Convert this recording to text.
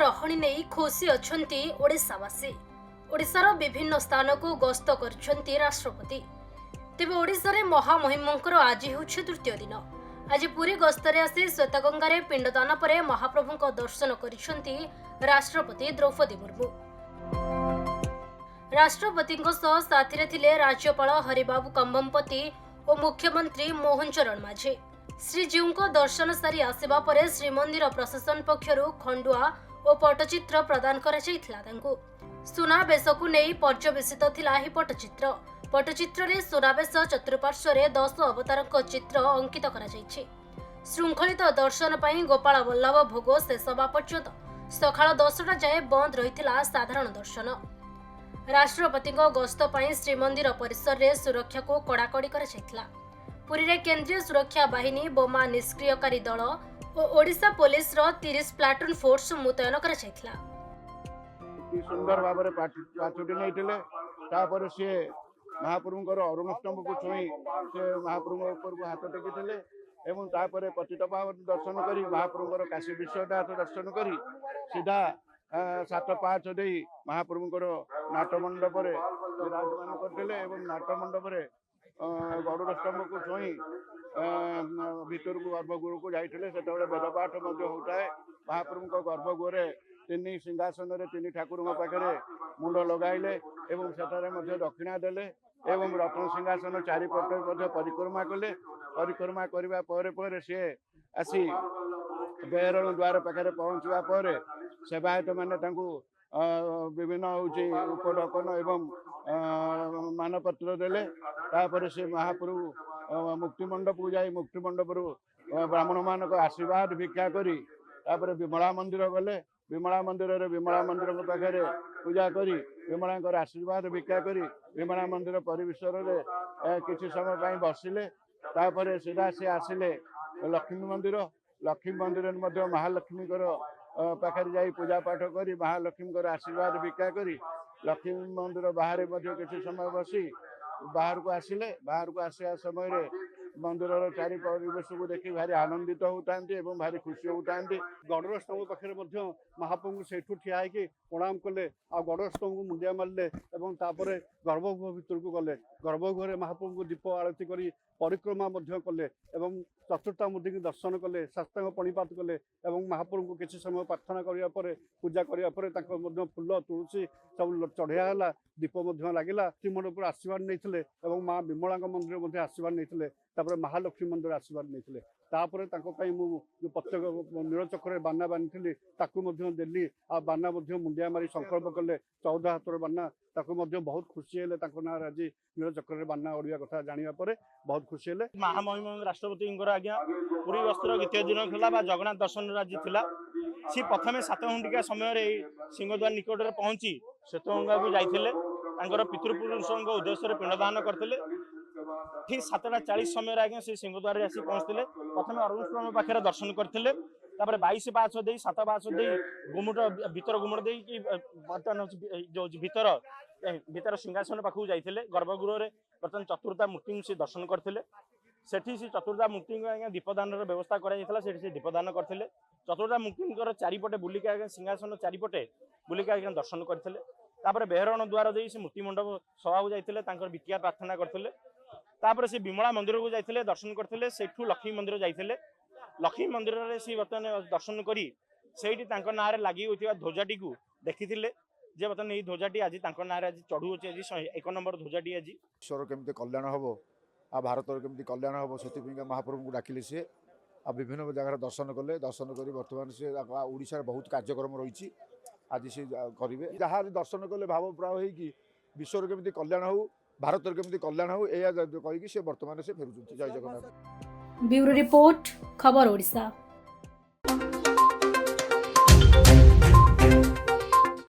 रहणी नहीं खुशी अछंती ओडिशावासी। ओडिशार विभिन्न स्थान को गस्त करछंती राष्ट्रपति। तेबे ओडिशा रे महामहिमंकर आज हेउछि तृतीय दिन। आज पुरी गस्तरे आसी श्वेतगंगारे पिंडदान परे महाप्रभुଙ୍କ दर्शन करिछंती राष्ट्रपति द्रौपदी मुर्मू। राष्ट्रपतिଙ୍କ सह साथीरे थिले राज्यपाल हरिबाबू कंबमपति और मुख्यमंत्री मोहन चरण माझी। श्रीजीउଙ୍କ दर्शन सारी आसिबा परे श्रीमंदिर प्रशासन पक्षरु खंडुआ और पटचित्र प्रदान करा जायथिला तांकु। सुनाबेशकु नेई पर्यवेसित थिला ही पटचित्र। पटचित्र रे सुनाबेश चतुर्पार्श्व रे 10 अवतारक चित्र अंकित करा जायछि। श्रृंखलित दर्शन पई गोपाल वल्लभ भोग शेष हेबा पर्यंत सकाळ 10टा जाए बंद रहिथिला साधारण दर्शन। राष्ट्रपतिଙ୍କ गस्त पई श्रीमंदिर परिसर रे सुरक्षा को कड़ाकड़ी करा जायथिला। पुरी रे केंद्रीय सुरक्षा बाहिनी बोमा निष्क्रियकारी दल और ओडिशा पुलिस रो 30 प्लाटून फोर्स मुतयन करा जायथिला। सुंदर भाव में पाछुटी नहीं तापर सी महाप्रभुंर अरुण स्तंभ को छुई से महाप्रभु ऊपर को हाथ टेकी एवं तापर पतित पावन दर्शन करी महाप्रभुंर काशी विश्वनाथ दर्शन करी सीधा 7-5 दे महाप्रभुंर नाटमंडप विराजमान करते नाटमंडप गरुड़ स्तंभ को छुई भीतर को गर्भगृह को जाते से वेदपाठ होता है। महाप्रभु गर्भगृह 3 सिंहासन 3 ठाकुर पाखे मुंड लगाइले एवं सेठारे दक्षिणा देले एवं रत्न सिंहासन चारिपटे परिक्रमा कले। परिक्रमा करने पर सी आसी बेहरण द्वार पाखे पहुँचवा पर सेवायत मैंने विभिन्न उपढकन एवं मानपत्र देले। तापर से महाप्रभु मुक्तिमंडप को जाई मुक्तिमंडप ब्राह्मण मान आशीर्वाद भिक्षा करी तापर विमला मंदिर गले। विमला मंदिर पाखे पूजा करी विमला आशीर्वाद भिक्षा करी विमला मंदिर परिसर में किसी समय बसिले। तापर सीधा से आसिले लक्ष्मी मंदिर महालक्ष्मी पाखे जाई पूजा पाठ करी महालक्ष्मी आशीर्वाद भिक्षा करी लक्ष्मी मंदिर बाहर किसी समय बसी बाहर को आसिले। बाहर को आसा समय मंदिर चारि परिवेश को देखी भारी आनंदित होता भारी खुशी होता। गरुड़ स्तंभ पाखे महाप्रभु से ठिया प्रणाम कले आ गरुड़ स्तंभ को मुंडिया मारे तापर गर्भगृह भीतर को गले। गर्भगृह महाप्रभु को दीप आरती कर परिक्रमा कले चतुर्था मूर्ति की दर्शन कले शास्त्रांग पणिपात कले महाप्रभु को किसी समय प्रार्थना करने पूजा करने फूल तुलसी सब चढ़िया दीप लगिला। श्रीमंडप आशीर्वाद नहीं माँ विमला मंदिर आशीर्वाद नहीं महालक्ष्मी मंदिर आशीर्वाद नहीं तापर जो प्रत्येक नीलचक्र बाना बांधी देली आ बाना मुंडिया मारी संकल्प कले 14 हाथर बाना बहुत खुशी है। ना आज नीलचक्र बाना ओडिया कथा जाना बहुत खुशी है। महामहिम राष्ट्रपति आज्ञा पुरी गस्तर द्वितीय दिन था जगन्नाथ दर्शन राज्य थिला। सी प्रथम 7 घंटिका समय सिंहद्वार निकट में पहुंची श्वेतगंगा को जाते पितृपुरुषों उद्देश्य पिंडदान करते। ठीक 7:40 समय आगे से सिंहद्वार आसी पहुंचते प्रथम अरुण स्तंभ पाखे दर्शन करते 22 पाहाच दे 7 पाहाच दे गुमुट भीतर गुमुट दे कि जो भीतर सिंहासन पाखु जाइए गर्भगृह में बर्तमान चतुर्था मूर्ति से दर्शन करते सेठी से चतुर्था मूर्ति आज्ञा दीपदान व्यवस्था कराइला से दीपदान करते चतुर्था मूर्ति चारिपटे बुलिका आज्ञा सिंहासन चारिपटे बुलिका आज्ञा दर्शन करते तापर बेहरण द्वार दे से मूर्ति मंडप सभा को जाते विद्या प्रार्थना करते तापर से विमला मंदिर को जाते दर्शन करते सेठू लक्ष्मी मंदिर जाते लक्ष्मी मंदिर में सी बर्तमान दर्शन करी सेठी ना लगी ध्वजाटी को देखी जे बर्तमान ये ध्वजाटी आज ना आज चढ़ू अच्छे आज 1 नंबर ध्वजाटी आज ईश्वर केमती कल्याण हम आ भारत केमती कल्याण हम से महाप्रभु को डाकिले सी आ विभिन्न जगह दर्शन कले दर्शन कर बर्तमान से ओडिशा बहुत कार्यक्रम रही आज से करेंगे जहाँ दर्शन कले भाव प्राव हो विश्वर केमती कल्याण हो भारत केमती कल्याण हो या कहीकि से बर्तमान से फेरुଛନ୍ତି। जय जगन्नाथ। ब्यूरो रिपोर्ट खबर ओडिशा।